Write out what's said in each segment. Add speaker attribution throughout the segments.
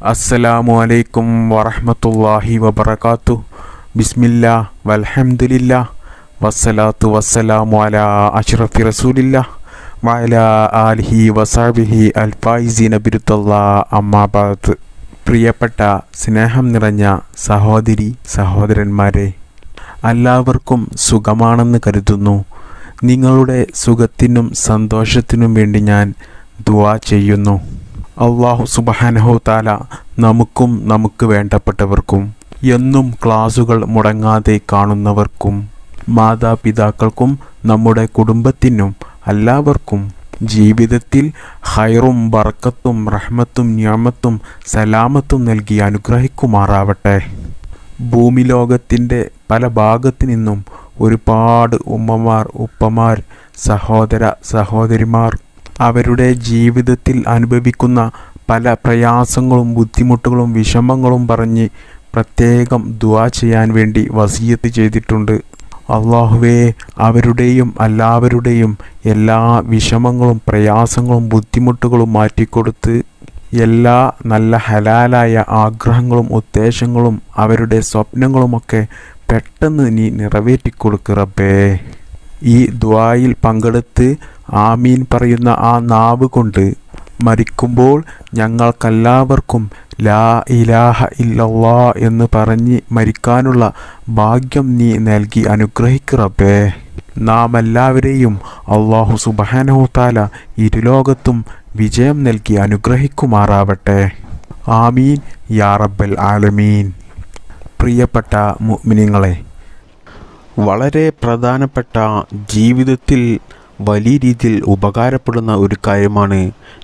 Speaker 1: അസ്സലാമു അലൈക്കും വറഹ്മത്തുള്ളാഹി വബറകാതുഹു. ബിസ്മില്ലാ വൽഹംദുലില്ലാ വസ്സലാത്തു വസ്സലാമു അലാ അഷ്റഫി റസൂലില്ലാ വഅലാ ആലിഹി വസഹ്ബിഹി അൽഫായിസീന ബിറുത്തല്ലാഹ് അമ്മാ ബഅദ്. പ്രിയപ്പെട്ട സ്നേഹം നിറഞ്ഞ സഹോദരി സഹോദരന്മാരെ, എല്ലാവർക്കും സുഖമാണെന്ന് കരുതുന്നു. നിങ്ങളുടെ സുഖത്തിനും സന്തോഷത്തിനും വേണ്ടി ഞാൻ ദുആ ചെയ്യുന്നു. അല്ലാഹു സുബ്ഹാനഹു തആല നമുക്കും നമുക്ക് വേണ്ടപ്പെട്ടവർക്കും എന്നും ക്ലാസുകൾ മുടങ്ങാതെ കാണുന്നവർക്കും മാതാപിതാക്കൾക്കും നമ്മുടെ കുടുംബത്തിനും എല്ലാവർക്കും ജീവിതത്തിൽ ഖൈറും ബർക്കത്തും റഹ്മത്തും നിഅമത്തും സലാമത്തും നൽകി അനുഗ്രഹിക്കുമാറാവട്ടെ. ഭൂമി ലോകത്തിൻ്റെ പല ഭാഗത്തു നിന്നും ഒരുപാട് ഉമ്മമാർ, ഉപ്പമാർ, സഹോദര സഹോദരിമാർ അവരുടെ ജീവിതത്തിൽ അനുഭവിക്കുന്ന പല പ്രയാസങ്ങളും ബുദ്ധിമുട്ടുകളും വിഷമങ്ങളും പറഞ്ഞ് പ്രത്യേകം ദുആ ചെയ്യാൻ വേണ്ടി വസിയത്ത് ചെയ്തിട്ടുണ്ട്. അല്ലാഹുവേ, അവരുടെയും എല്ലാവരുടെയും എല്ലാ വിഷമങ്ങളും പ്രയാസങ്ങളും ബുദ്ധിമുട്ടുകളും മാറ്റിക്കൊടുത്ത് എല്ലാ നല്ല ഹലാലായ ആഗ്രഹങ്ങളും ഉദ്ദേശങ്ങളും അവരുടെ സ്വപ്നങ്ങളുമൊക്കെ പെട്ടെന്ന് നീ നിറവേറ്റിക്കൊടുക്ക് റബ്ബേ. ഈ ദുആയിൽ പങ്കെടുത്ത് ആമീൻ പറയുന്ന ആ നാവ് കൊണ്ട് മരിക്കുമ്പോൾ ഞങ്ങൾക്കെല്ലാവർക്കും ലാ ഇലാഹ ഇല്ലല്ലാ എന്ന് പറഞ്ഞ് മരിക്കാനുള്ള ഭാഗ്യം നീ നൽകി അനുഗ്രഹിക്ക് റബ്ബേ. നാം എല്ലാവരെയും അല്ലാഹു സുബ്ഹാനഹു തആല ഇരുലോകത്തും വിജയം നൽകി അനുഗ്രഹിക്കുമാറാവട്ടെ. ആമീൻ യാ റബ്ബൽ ആലമീൻ. പ്രിയപ്പെട്ട മുഅ്മിനീങ്ങളെ, വളരെ പ്രധാനപ്പെട്ട ജീവിതത്തിൽ വലിയ രീതിയിൽ ഉപകാരപ്പെടുന്ന ഒരു കാര്യമാണ്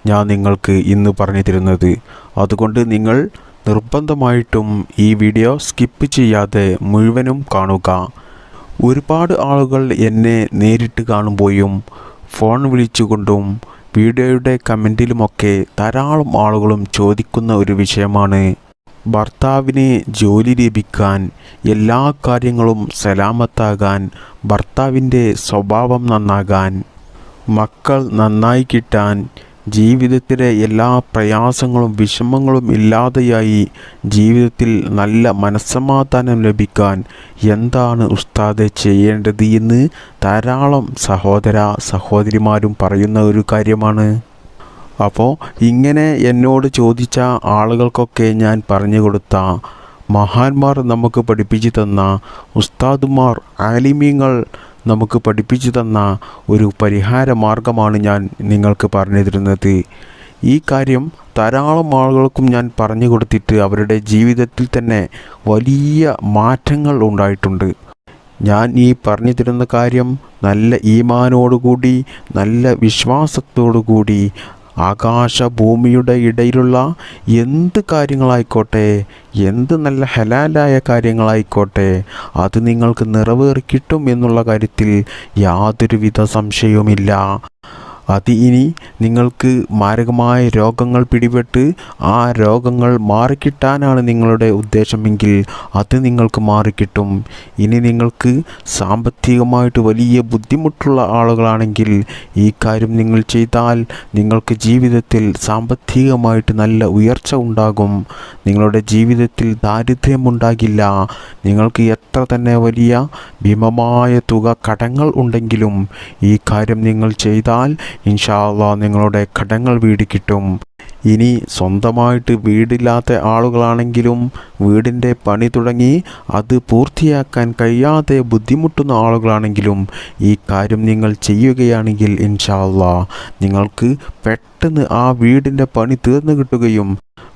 Speaker 1: ഞാൻ നിങ്ങൾക്ക് ഇന്ന് പറഞ്ഞു തരുന്നത്. അതുകൊണ്ട് നിങ്ങൾ നിർബന്ധമായിട്ടും ഈ വീഡിയോ സ്കിപ്പ് ചെയ്യാതെ മുഴുവനും കാണുക. ഒരുപാട് ആളുകൾ എന്നെ നേരിട്ട് കാണുമ്പോഴും ഫോൺ വിളിച്ചുകൊണ്ടും വീഡിയോയുടെ കമൻറ്റിലുമൊക്കെ ധാരാളം ആളുകളും ചോദിക്കുന്ന ഒരു വിഷയമാണ് ഭർത്താവിന് ജോലി ലഭിക്കാൻ, എല്ലാ കാര്യങ്ങളും സലാമത്താകാൻ, ഭർത്താവിൻ്റെ സ്വഭാവം നന്നാകാൻ, മക്കൾ നന്നായി കിട്ടാൻ, ജീവിതത്തിലെ എല്ലാ പ്രയാസങ്ങളും വിഷമങ്ങളും ഇല്ലാതെയായി ജീവിതത്തിൽ നല്ല മനസ്സമാധാനം ലഭിക്കാൻ എന്താണ് ഉസ്താദെ ചെയ്യേണ്ടത് എന്ന് ധാരാളം സഹോദര സഹോദരിമാരും പറയുന്ന ഒരു കാര്യമാണ്. അപ്പോൾ ഇങ്ങനെ എന്നോട് ചോദിച്ച ആളുകൾക്കൊക്കെ ഞാൻ പറഞ്ഞു കൊടുത്ത മഹാന്മാർ നമുക്ക് പഠിപ്പിച്ചു തന്ന, ഉസ്താദുമാർ ആലിമീങ്ങൾ നമുക്ക് പഠിപ്പിച്ചു തന്ന ഒരു പരിഹാര മാർഗമാണ് ഞാൻ നിങ്ങൾക്ക് പറഞ്ഞു തരുന്നത്. ഈ കാര്യം ധാരാളം ആളുകൾക്കും ഞാൻ പറഞ്ഞു കൊടുത്തിട്ട് അവരുടെ ജീവിതത്തിൽ തന്നെ വലിയ മാറ്റങ്ങൾ ഉണ്ടായിട്ടുണ്ട്. ഞാൻ ഈ പറഞ്ഞു തരുന്ന കാര്യം നല്ല ഈമാനോടുകൂടി, നല്ല വിശ്വാസത്തോടുകൂടി ആകാശഭൂമിയുടെ ഇടയിലുള്ള എന്ത് കാര്യങ്ങളായിക്കോട്ടെ, എന്ത് നല്ല ഹലാലായ കാര്യങ്ങളായിക്കോട്ടെ, അത് നിങ്ങൾക്ക് നിറവേറിക്കിട്ടും എന്നുള്ള കാര്യത്തിൽ യാതൊരുവിധ സംശയവുമില്ല. അത് ഇനി നിങ്ങൾക്ക് മാരകമായ രോഗങ്ങൾ പിടിപെട്ട് ആ രോഗങ്ങൾ മാറിക്കിട്ടാനാണ് നിങ്ങളുടെ ഉദ്ദേശമെങ്കിൽ അത് നിങ്ങൾക്ക് മാറിക്കിട്ടും. ഇനി നിങ്ങൾക്ക് സാമ്പത്തികമായിട്ട് വലിയ ബുദ്ധിമുട്ടുള്ള ആളുകളാണെങ്കിൽ ഈ കാര്യം നിങ്ങൾ ചെയ്താൽ നിങ്ങൾക്ക് ജീവിതത്തിൽ സാമ്പത്തികമായിട്ട് നല്ല ഉയർച്ച ഉണ്ടാകും. നിങ്ങളുടെ ജീവിതത്തിൽ ദാരിദ്ര്യമുണ്ടാകില്ല. നിങ്ങൾക്ക് എത്ര തന്നെ വലിയ ഭീമമായ തുക കടങ്ങൾ ഉണ്ടെങ്കിലും ഈ കാര്യം നിങ്ങൾ ചെയ്താൽ ഇൻഷാ അല്ലാഹ് നിങ്ങളുടെ കടങ്ങൾ വീട് കിട്ടും. ഇനി സ്വന്തമായിട്ട് വീടില്ലാത്ത ആളുകളാണെങ്കിലും വീടിൻ്റെ പണി തുടങ്ങി അത് പൂർത്തിയാക്കാൻ കഴിയാതെ ബുദ്ധിമുട്ടുന്ന ആളുകളാണെങ്കിലും ഈ കാര്യം നിങ്ങൾ ചെയ്യുകയാണെങ്കിൽ ഇൻഷാ അല്ലാഹ് നിങ്ങൾക്ക് പെട്ടെന്ന് ആ വീടിൻ്റെ പണി തീർന്നു കിട്ടുകയും,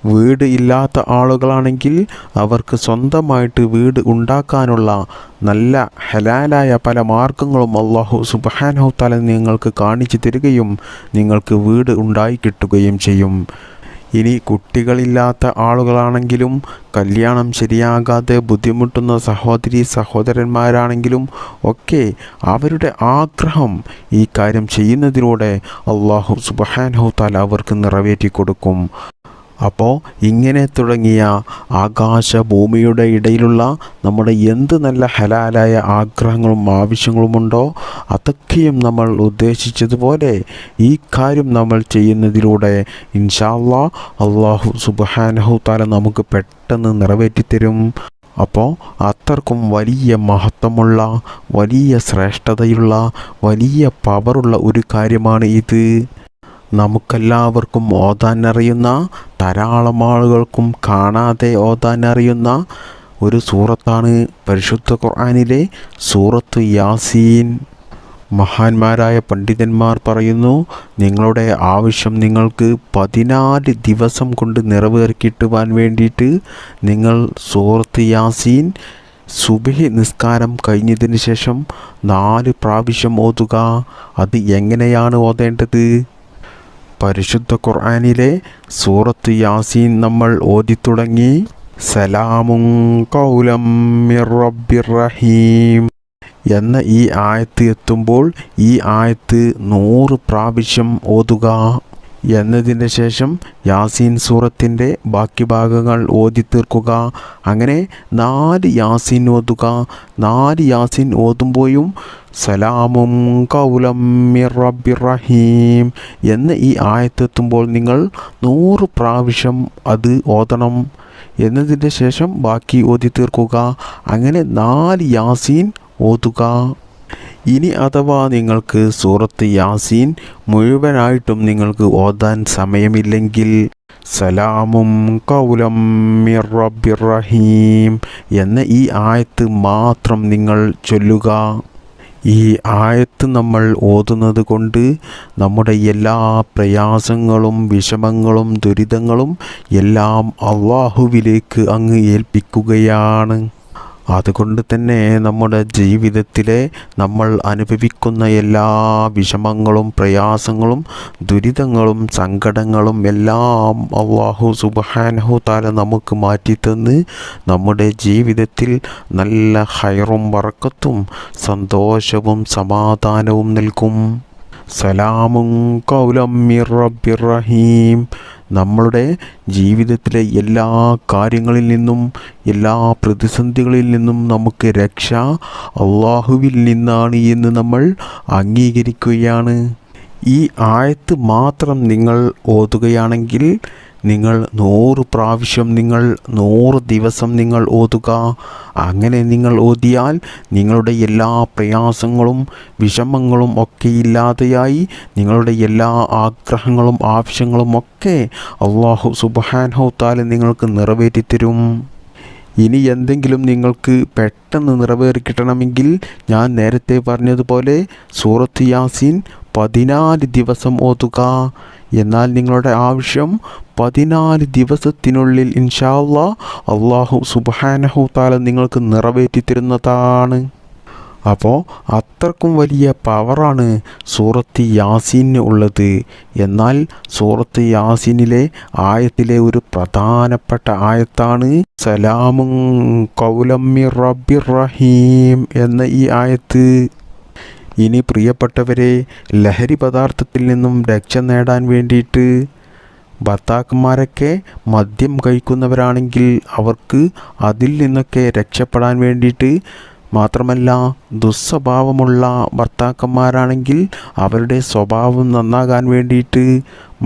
Speaker 1: വീട് ഇല്ലാത്ത ആളുകളാണെങ്കിൽ അവർക്ക് സ്വന്തമായിട്ട് വീട് ഉണ്ടാക്കാനുള്ള നല്ല ഹലാലായ പല മാർഗങ്ങളും അല്ലാഹു സുബ്ഹാനഹു തആല നിങ്ങൾക്ക് കാണിച്ചു തരികയും നിങ്ങൾക്ക് വീട് ഉണ്ടായി കിട്ടുകയും ചെയ്യും. ഇനി കുട്ടികളില്ലാത്ത ആളുകളാണെങ്കിലും കല്യാണം ശരിയാകാതെ ബുദ്ധിമുട്ടുന്ന സഹോദരി സഹോദരന്മാരാണെങ്കിലും ഒക്കെ അവരുടെ ആഗ്രഹം ഈ കാര്യം ചെയ്യുന്നതിലൂടെ അല്ലാഹു സുബ്ഹാനഹു തആല അവർക്ക് നിറവേറ്റി കൊടുക്കും. അപ്പോൾ ഇങ്ങനെ തുടങ്ങിയ ആകാശഭൂമിയുടെ ഇടയിലുള്ള നമ്മുടെ എന്ത് നല്ല ഹലാലായ ആഗ്രഹങ്ങളും ആവശ്യങ്ങളുമുണ്ടോ അതൊക്കെയും നമ്മൾ ഉദ്ദേശിച്ചതുപോലെ ഈ കാര്യം നമ്മൾ ചെയ്യുന്നതിലൂടെ ഇൻഷാ അല്ലാഹ് അല്ലാഹു സുബ്ഹാനഹു തആല നമുക്ക് പെട്ടെന്ന് നിറവേറ്റിത്തരും. അപ്പോൾ അത്രക്കും വലിയ മഹത്വമുള്ള, വലിയ ശ്രേഷ്ഠതയുള്ള, വലിയ പവറുള്ള ഒരു കാര്യമാണ് ഇത്. നമുക്കെല്ലാവർക്കും ഓതാൻ അറിയുന്ന, ധാരാളം ആളുകൾക്കും കാണാതെ ഓതാൻ അറിയുന്ന ഒരു സൂറത്താണ് പരിശുദ്ധ ഖുർആനിലെ സൂറത്ത് യാസീൻ. മഹാന്മാരായ പണ്ഡിതന്മാർ പറയുന്നു, നിങ്ങളുടെ ആവശ്യം നിങ്ങൾക്ക് 14 ദിവസം കൊണ്ട് നിറവേറിക്കിട്ടുവാൻ വേണ്ടിയിട്ട് നിങ്ങൾ സൂറത്ത് യാസീൻ സുബ്ഹി നിസ്കാരം കഴിഞ്ഞതിന് ശേഷം 4 പ്രാവശ്യം ഓതുക. അത് എങ്ങനെയാണ് ഓതേണ്ടത്? പരിശുദ്ധ ഖുർആനിലെ സൂറത്ത് യാസീൻ നമ്മൾ ഓതിത്തുടങ്ങി. സലാമുൻ ഖൗലം മിർ റബ്ബിർ റഹീം എന്ന ഈ ആയത്ത് എത്തുമ്പോൾ ഈ ആയത്ത് 100 പ്രാവശ്യം ഓതുക. എന്നതിൻ്റെ ശേഷം യാസീൻ സൂറത്തിൻ്റെ ബാക്കി ഭാഗങ്ങൾ ഓതി തീർക്കുക. അങ്ങനെ 4 യാസീൻ ഓതുക. 4 യാസീൻ ഓതുമ്പോഴും സലാമും ഖൗലം മിർ റബ്ബിർ റഹീം എന്ന ഈ ആയത്തെത്തുമ്പോൾ നിങ്ങൾ 100 പ്രാവശ്യം അത് ഓതണം. എന്നതിൻ്റെ ശേഷം ബാക്കി ഓതി തീർക്കുക. അങ്ങനെ 4 യാസീൻ ഓതുക. ഇനി അഥവാ നിങ്ങൾക്ക് സൂറത്ത് യാസീൻ മുഴുവനായിട്ടും നിങ്ങൾക്ക് ഓതാൻ സമയമില്ലെങ്കിൽ സലാമും ഖൗലം മിർ റബ്ബിർ റഹീം എന്ന ഈ ആയത്ത് മാത്രം നിങ്ങൾ ചൊല്ലുക. ഈ ആയത്ത് നമ്മൾ ഓതുന്നത് കൊണ്ട് നമ്മുടെ എല്ലാ പ്രയാസങ്ങളും വിഷമങ്ങളും ദുരിതങ്ങളും എല്ലാം അല്ലാഹുവിലേക്ക് അങ്ങ് ഏൽപ്പിക്കുകയാണ്. അതുകൊണ്ട് തന്നെ നമ്മുടെ ജീവിതത്തിലെ നമ്മൾ അനുഭവിക്കുന്ന എല്ലാ വിഷമങ്ങളും പ്രയാസങ്ങളും ദുരിതങ്ങളും സങ്കടങ്ങളും എല്ലാം അല്ലാഹു സുബ്ഹാനഹു തആല നമുക്ക് മാറ്റിത്തന്ന് നമ്മുടെ ജീവിതത്തിൽ നല്ല ഖൈറും ബറക്കത്തും സന്തോഷവും സമാധാനവും നൽകും. സലാമുൻ ഖൗലം മിർ റബ്ബിർ റഹീം നമ്മളുടെ ജീവിതത്തിലെ എല്ലാ കാര്യങ്ങളിൽ നിന്നും എല്ലാ പ്രതിസന്ധികളിൽ നിന്നും നമുക്ക് രക്ഷ അല്ലാഹുവിൽ നിന്നാണ് എന്ന് നമ്മൾ അംഗീകരിക്കുകയാണ്. ഈ ആയത്ത് മാത്രം നിങ്ങൾ ഓതുകയാണെങ്കിൽ നിങ്ങൾ 100 പ്രാവശ്യം നിങ്ങൾ 100 ദിവസം നിങ്ങൾ ഓതുക. അങ്ങനെ നിങ്ങൾ ഓതിയാൽ നിങ്ങളുടെ എല്ലാ പ്രയാസങ്ങളും വിഷമങ്ങളും ഒക്കെ ഇല്ലാതെയായി നിങ്ങളുടെ എല്ലാ ആഗ്രഹങ്ങളും ആവശ്യങ്ങളും ഒക്കെ അല്ലാഹു സുബ്ഹാനഹു തആല നിങ്ങൾക്ക് നിറവേറ്റിത്തരും. ഇനി എന്തെങ്കിലും നിങ്ങൾക്ക് പെട്ടെന്ന് നിറവേറിക്കിട്ടണമെങ്കിൽ ഞാൻ നേരത്തെ പറഞ്ഞതുപോലെ സൂറത്ത് യാസീൻ 14 ദിവസം ഓതുക. എന്നാൽ നിങ്ങളുടെ ആവശ്യം 14 ദിവസത്തിനുള്ളിൽ ഇൻഷാ അല്ലാഹ് അല്ലാഹു സുബ്ഹാനഹു തആല നിങ്ങൾക്ക് നിറവേറ്റിത്തരുന്നതാണ്. അപ്പോൾ അത്രക്കും വലിയ പവറാണ് സൂറത്ത് യാസീന് ഉള്ളത്. എന്നാൽ സൂറത്ത് യാസീനിലെ ആയത്തിലെ ഒരു പ്രധാനപ്പെട്ട ആയത്താണ് സലാമുൻ ഖൗലം മിർ റബ്ബിർ റഹീം എന്ന ഈ ആയത്ത്. ഇനി പ്രിയപ്പെട്ടവരെ, ലഹരി പദാർത്ഥത്തിൽ നിന്നും രക്ഷ നേടാൻ വേണ്ടിയിട്ട് ഭർത്താക്കന്മാരൊക്കെ മദ്യം കഴിക്കുന്നവരാണെങ്കിൽ അവർക്ക് അതിൽ നിന്നൊക്കെ രക്ഷപ്പെടാൻ വേണ്ടിയിട്ട്, മാത്രമല്ല ദുസ്വഭാവമുള്ള ഭർത്താക്കന്മാരാണെങ്കിൽ അവരുടെ സ്വഭാവം നന്നാകാൻ വേണ്ടിയിട്ട്,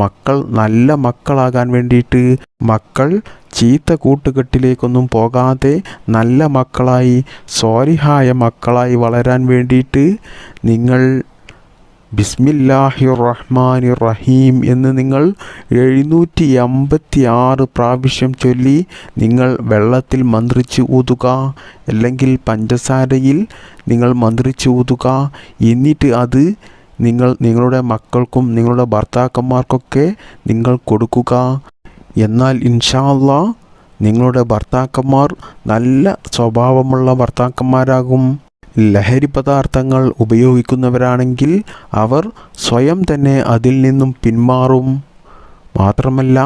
Speaker 1: മക്കൾ നല്ല മക്കളാകാൻ വേണ്ടിയിട്ട്, മക്കൾ ചീത്ത കൂട്ടുകെട്ടിലേക്കൊന്നും പോകാതെ നല്ല മക്കളായി സ്വാലിഹായ മക്കളായി വളരാൻ വേണ്ടിയിട്ട് നിങ്ങൾ ബിസ്മില്ലാഹിർ റഹ്മാനിർ റഹീം എന്ന് നിങ്ങൾ 786 പ്രാവശ്യം ചൊല്ലി നിങ്ങൾ വെള്ളത്തിൽ മന്ത്രിച്ച് ഊതുക. അല്ലെങ്കിൽ പഞ്ചസാരയിൽ നിങ്ങൾ മന്ത്രിച്ച് ഊതുക. എന്നിട്ട് അത് നിങ്ങൾ നിങ്ങളുടെ മക്കൾക്കും നിങ്ങളുടെ ഭർത്താക്കന്മാർക്കൊക്കെ നിങ്ങൾ കൊടുക്കുക. എന്നാൽ ഇൻഷാ അല്ലാഹ് നിങ്ങളുടെ ഭർത്താക്കന്മാർ നല്ല സ്വഭാവമുള്ള ഭർത്താക്കന്മാരാകും. ലഹരി പദാർത്ഥങ്ങൾ ഉപയോഗിക്കുന്നവരാണെങ്കിൽ അവർ സ്വയം തന്നെ അതിൽ നിന്നും പിന്മാറും. മാത്രമല്ല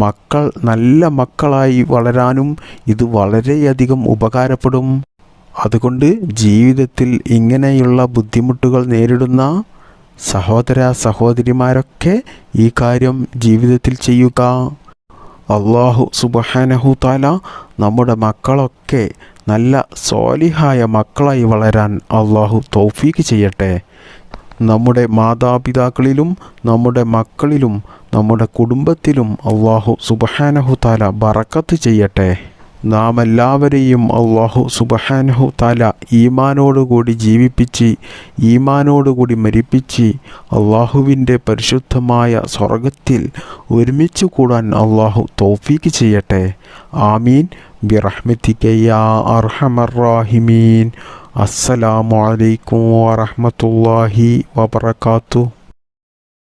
Speaker 1: മക്കൾ നല്ല മക്കളായി വളരാനും ഇത് വളരെയധികം ഉപകാരപ്പെടും. അതുകൊണ്ട് ജീവിതത്തിൽ ഇങ്ങനെയുള്ള ബുദ്ധിമുട്ടുകൾ നേരിടുന്ന സഹോദര സഹോദരിമാരൊക്കെ ഈ കാര്യം ജീവിതത്തിൽ ചെയ്യുക. അള്ളാഹു സുബ്ഹാനഹു തആല നമ്മുടെ മക്കളൊക്കെ നല്ല സ്വാലിഹായ മക്കളായി വളരാൻ അള്ളാഹു തൗഫീക്ക് ചെയ്യട്ടെ. നമ്മുടെ മാതാപിതാക്കളിലും നമ്മുടെ മക്കളിലും നമ്മുടെ കുടുംബത്തിലും അള്ളാഹു സുബ്ഹാനഹു തആല ബറക്കത്ത് ചെയ്യട്ടെ. നാം എല്ലാവരെയും അള്ളാഹു സുബ്ഹാനഹു തആല ഈമാനോടുകൂടി ജീവിപ്പിച്ച് ഈമാനോടുകൂടി മരിപ്പിച്ച് അള്ളാഹുവിൻ്റെ പരിശുദ്ധമായ സ്വർഗത്തിൽ ഒരുമിച്ച് കൂടാൻ അള്ളാഹു തൗഫീക്ക് ചെയ്യട്ടെ. ആമീൻ ബിറഹ്മതിക യാ അർഹമർ റാഹിമീൻ. അസ്സലാമു അലൈക്കും വറഹ്മത്തുള്ളാഹി വബറകാതുഹു.